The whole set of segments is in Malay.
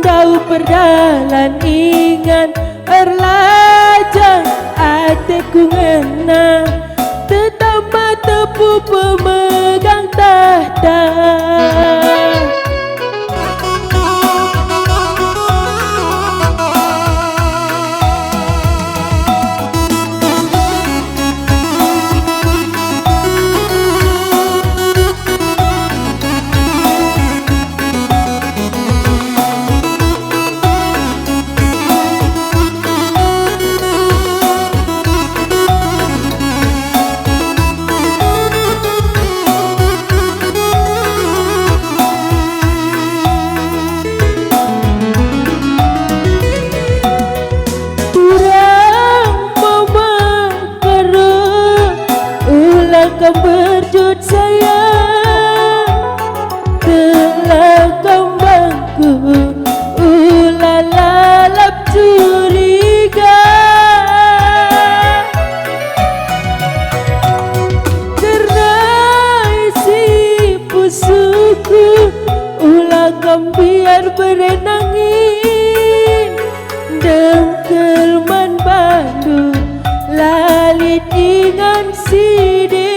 Dau perdalan ingan erlajang hatiku ngena tetama tepu pemegang tahta. Kau berjut sayang telah kembangku ulah lalap curiga karena isi pusuku ulah kau biar berenangin dengkel man bandu lalit ingan sidi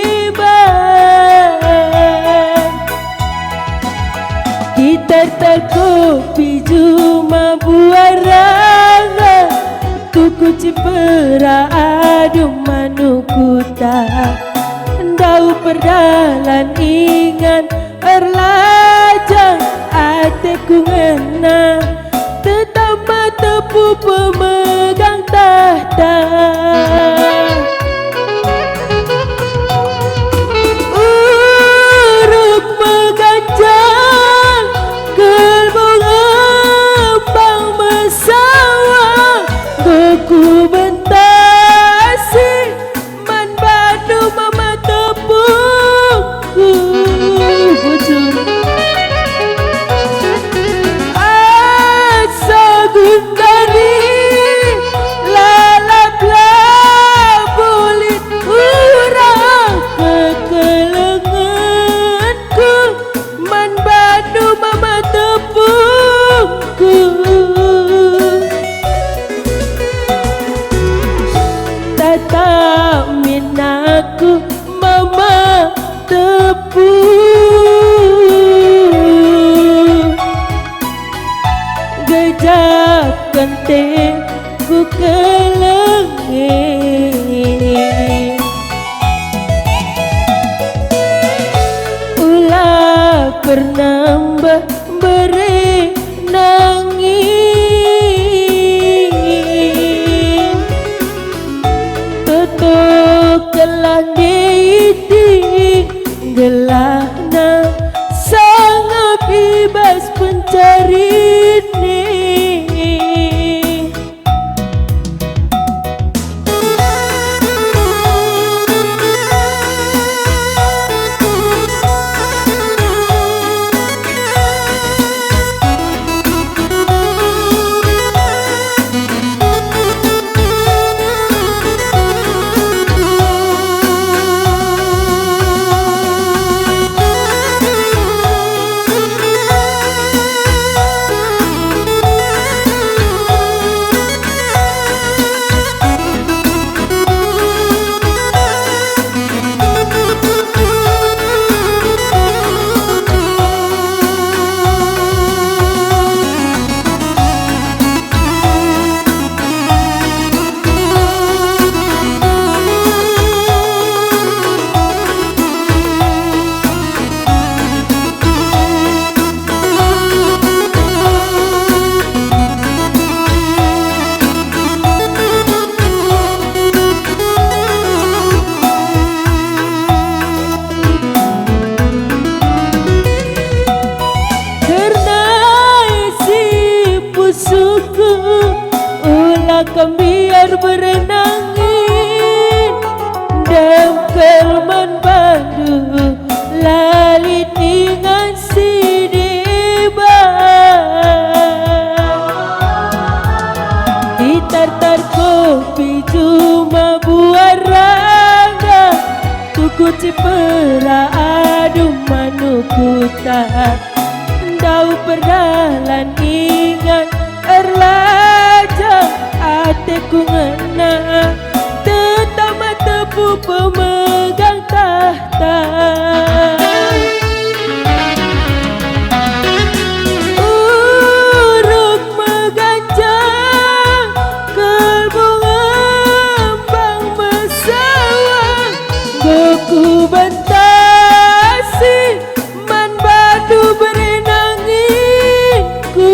kita terkopi cuma buaranga tuku cipera adu manukuta dau perdalan ingan erlajang hatiku ngena tetama tepu pemegang tahta. Ku bentasi man badu mama tepungku bujur asa gundari lalap labulit urang kekelenganku man badu mama tepungku tak minaku mama tepu gejak kenting ku kelengin ulah pernambah beri nangis kelah diiti gelahna sangat bebas pencari ni akan biar berenangin dengkel man bandu lalit ingan si debat ditar-tar kopi cuma buat raga tuku cipera adu manukuta dau perdalan ingan ku ngena tetama tepu pemegang tahta. Uruk meganjang kalbu ngembang mesawang goku bantasi man badu berenanginku.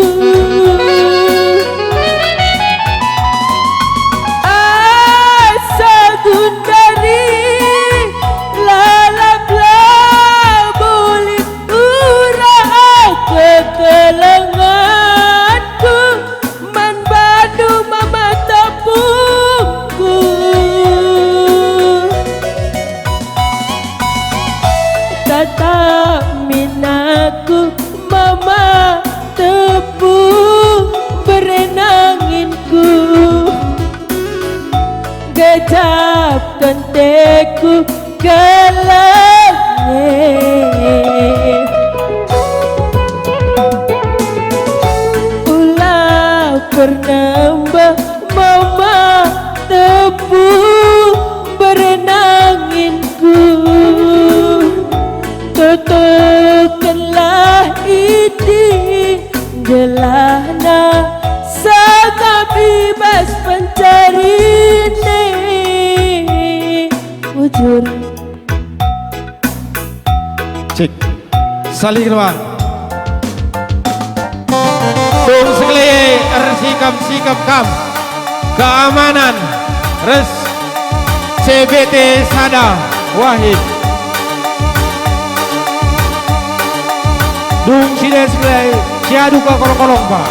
Asa gundari lalap labulit urah kekelenganku man badu mama tepungku. Tatap minaku mama tepung berenanginku. Gejap kenteku ke langit. Ulah pernah mama tepung berenanginku. Tutukanlah ini gelana sangat bebas pencari ini ujur. Cik saling ruang tung sekali sikap kam keamanan res CBT Sada Wahid dung siden sekali siadu ke kolong-kolong pak.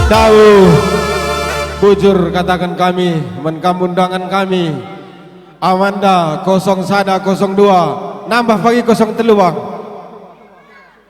Dawuh bujur katakan kami menkam undangan kami Amanda 0102 nambah pagi 03 Bang